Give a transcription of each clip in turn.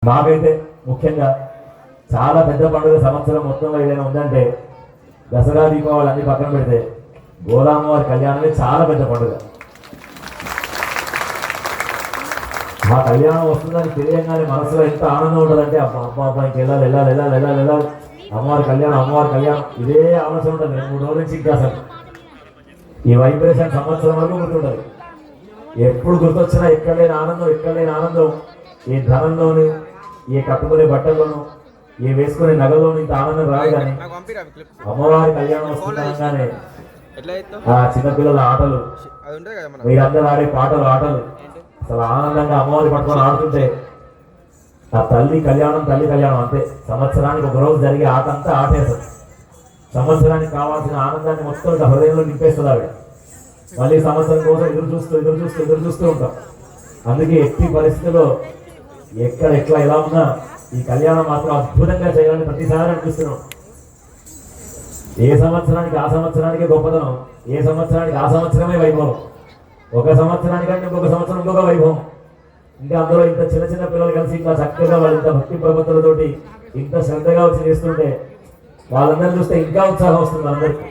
మాకైతే ముఖ్యంగా చాలా పెద్ద పండుగ సంవత్సరం మొత్తంలో ఏదైనా ఉందంటే దసరా దీపావళి అన్ని పక్కన పెడితే గోదామ్మవారి కళ్యాణమే చాలా పెద్ద పండుగ. ఆ కళ్యాణం వస్తుందని తెలియగానే మనసులో ఎంత ఆనందం ఉంటుందంటే అబ్బా అబ్బా అబ్బాయికి వెళ్ళాలి వెళ్ళాలి వెళ్ళాలి వెళ్ళాలి వెళ్ళాలి అమ్మవారి కళ్యాణం ఇదే ఆలోచన ఉంటుంది 2-3 రోజుల నుంచి. ఇంకా అసలు ఈ వైబ్రేషన్ సంవత్సరం వరకు గుర్తుంటుంది. ఎప్పుడు గుర్తొచ్చినా ఎక్కడలేని ఆనందం ఈ ధనంలోను, ఈ కట్టుకునే బట్టల్లోను, ఈ వేసుకునే నగల్లోను ఇంత ఆనందం రాదు. కానీ అమ్మవారి కళ్యాణం వస్తుండగానే ఆ చిన్నపిల్లల ఆటలు, మీరందరూ ఆడే ఆటలు అసలు ఆనందంగా అమ్మవారి పట్టుకొని ఆడుతుంటే ఆ తల్లి కళ్యాణం అంతే. సంవత్సరానికి ఒక రోజు జరిగే ఆట అంతా ఆటేస్తుంది. సంవత్సరానికి కావాల్సిన ఆనందాన్ని మొత్తం హృదయంలో నింపేస్తుంది ఆవిడ. మళ్ళీ సంవత్సరం కోసం ఎదురు చూస్తూ ఉంటాం. అందుకే ఎట్టి పరిస్థితుల్లో ఎట్లా ఎలా ఉన్నా ఈ కళ్యాణం మాత్రం అద్భుతంగా చేయాలని ప్రతిసారి అనిపిస్తున్నాం. ఏ సంవత్సరానికి ఆ సంవత్సరానికే గొప్పతనం, ఏ సంవత్సరానికి ఆ సంవత్సరమే వైభవం. ఒక సంవత్సరానికంటే ఇంకొక సంవత్సరం ఇంకొక వైభవం. ఇంకా అందులో ఇంత చిన్న పిల్లలు కలిసి ఇంకా చక్కగా వాళ్ళు ఇంత భక్తి ప్రపత్తులతోటి ఇంత శ్రద్ధగా వచ్చి చేస్తుంటే వాళ్ళందరూ చూస్తే ఇంకా ఉత్సాహం వస్తుంది అందరికీ.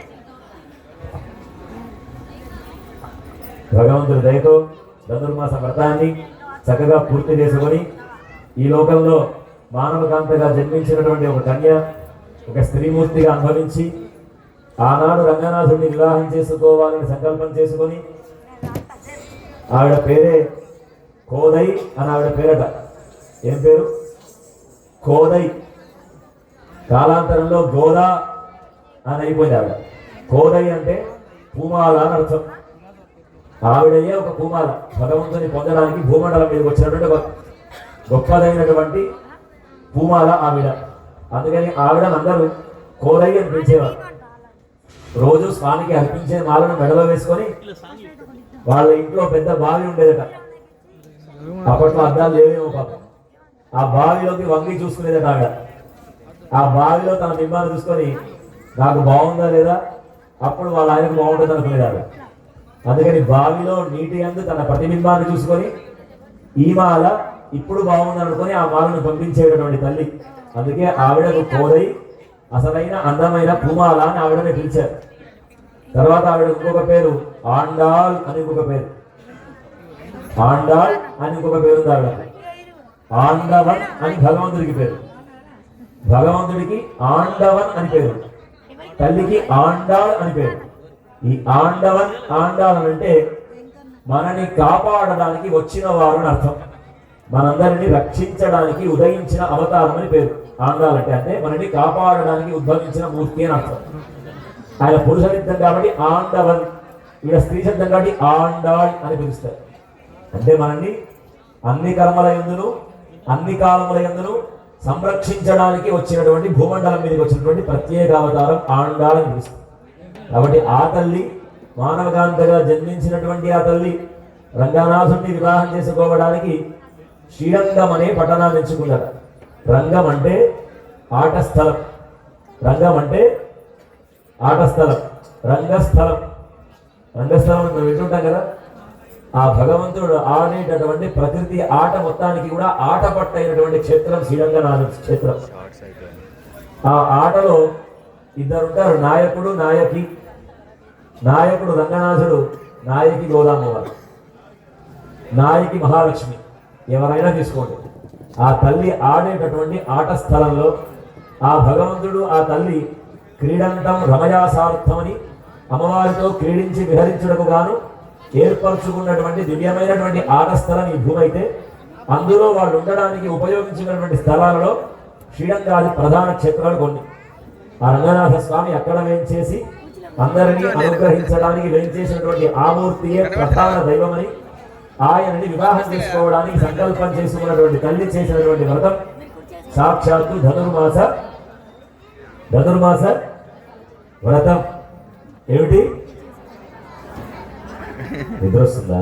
భగవంతుడి దయతో ధనుర్మాస వ్రతాన్ని చక్కగా పూర్తి చేసుకొని ఈ లోకంలో మానవకాంతగా జన్మించినటువంటి ఒక కన్య, ఒక స్త్రీమూర్తిగా అనుభవించి ఆనాడు రంగనాథుడిని వివాహం చేసుకోవాలని సంకల్పం చేసుకొని ఆవిడ పేరే కోదై అని ఆవిడ పేరట. ఏం పేరు? కోదై. కాలాంతరంలో గోదా అని అయిపోయింది ఆవిడ. కోదై అంటే పూమాల అని అర్థం. ఆవిడయ్యే ఒక పూమాల. భగవంతుని పొందడానికి భూమండలం మీదకి వచ్చినటువంటి ఒక గొప్పదైనటువంటి పూమాల ఆవిడ. అందుకని ఆవిడని అందరూ కోదై అని పిలిచేవారు. రోజు స్వామికి అర్పించే మాలను మెడలో వేసుకొని వాళ్ళ ఇంట్లో పెద్ద బావి ఉండేదట. అప్పట్లో అద్దాలు లేవేమో పాపం. ఆ బావిలోకి వంగి చూసుకునేదట ఆవిడ. ఆ బావిలో తన బింబాన్ని చూసుకొని నాకు బాగుందా లేదా, అప్పుడు వాళ్ళ ఆయనకు బాగుంటుంది అనుకునేది ఆవిడ. అందుకని బావిలో నీటి అందు తన ప్రతిబింబాన్ని చూసుకొని ఈ మాల ఇప్పుడు బాగుంది అనుకొని ఆ మాలను పంపించేటటువంటి తల్లి. అందుకే ఆవిడకు కోదై, అసలైన అందమైన పూమాల అని ఆవిడని పిలిచారు. తర్వాత ఆవిడ ఇంకొక పేరు ఆండాల్ అని ఇంకొక పేరు. ఆండాల్ అని ఇంకొక పేరు ఉంది ఆవిడ. ఆండవన్ అని భగవంతుడికి పేరు. భగవంతుడికి ఆండవన్ అని పేరు, తల్లికి ఆండాల్ అని పేరు. ఈ ఆండాల్ అంటే మనని కాపాడడానికి వచ్చిన వారు అని అర్థం. మనందరినీ రక్షించడానికి ఉదయించిన అవతారం అని పేరు. ఆండాల్ అంటే మనని కాపాడడానికి ఉద్భవించిన మూర్తి అని అర్థం. ఆయన పురుష శబ్దం కాబట్టి ఆండవన్, ఈయన స్త్రీ శబ్దం కాబట్టి ఆండాళ్ అని పిలుస్తారు. అంటే మనల్ని అన్ని కర్మల యందును అన్ని కాలముల యందును సంరక్షించడానికి వచ్చినటువంటి భూమండలం మీదకి వచ్చినటువంటి ప్రత్యేక అవతారం ఆండాళ్ అని పిలుస్తారు. కాబట్టి ఆ తల్లి, మానవకాంతగా జన్మించినటువంటి ఆ తల్లి రంగనాథుడిని వివాహం చేసుకోవడానికి శ్రీరంగం అనే పట్టణాన్ని ఎంచుకున్నారు. రంగం అంటే ఆట స్థలం, రంగస్థలం మనం వింటుంటాం కదా. ఆ భగవంతుడు ఆడేటటువంటి ప్రకృతి ఆట మొత్తానికి కూడా ఆట పట్టైనటువంటి క్షేత్రం శ్రీరంగనాథ క్షేత్రం. ఆ ఆటలో ఇద్దరుంటారు, నాయకుడు నాయకి. నాయకుడు రంగనాథుడు, నాయకి గోదామ్మవారు, నాయకి మహాలక్ష్మి. ఎవరైనా తీసుకోండి. ఆ తల్లి ఆడేటటువంటి ఆట స్థలంలో ఆ భగవంతుడు, ఆ తల్లి క్రీడంతం రమయాసార్థమని అమ్మవారితో క్రీడించి విహరించుటకు గాను ఏర్పరచుకున్నటువంటి దివ్యమైనటువంటి ఆట స్థలం ఈ భూమి అయితే, అందులో వాళ్ళు ఉండడానికి ఉపయోగించినటువంటి స్థలాలలో శ్రీరంగాది ప్రధాన క్షేత్రాలు కొన్ని. ఆ రంగనాథ స్వామి అక్కడ వేయించేసి అందరినీ అనుగ్రహించడానికి వేయించేసినటువంటి ఆ మూర్తియే ప్రధాన దైవమని, ఆయనని వివాహం చేసుకోవడానికి సంకల్పం చేసుకున్నటువంటి తల్లి చేసినటువంటి వ్రతం సాక్షాత్తు ధనుర్మాస వ్రతం. ఏమిటి? నిద్ర వస్తుందా?